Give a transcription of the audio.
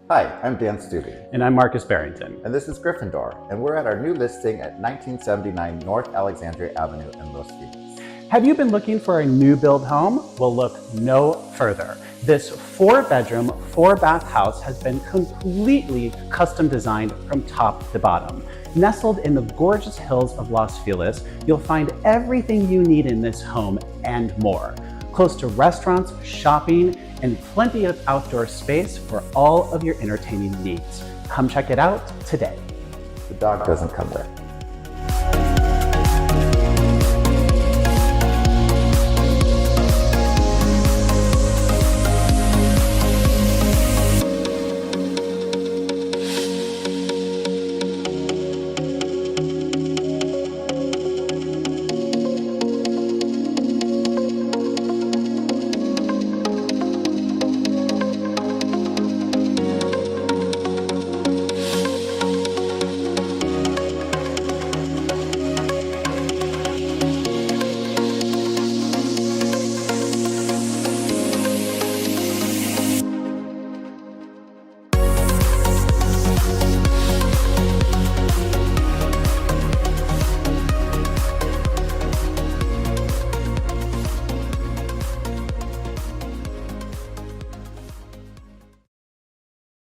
Hi, I'm Dan Stubbe, And I'm Marcus Barrington. and this is Gryffindor, and we're at our new listing at 1979 North Alexandria Avenue in Los Feliz. Have you been looking for a new build home? Well, look no further. This 4-bedroom, 4-bath house has been completely custom designed from top to bottom. Nestled in the gorgeous hills of Los Feliz, you'll find everything you need in this home and more. Close to restaurants, shopping, and plenty of outdoor space for all of your entertaining needs. Come check it out today. The dog doesn't come with.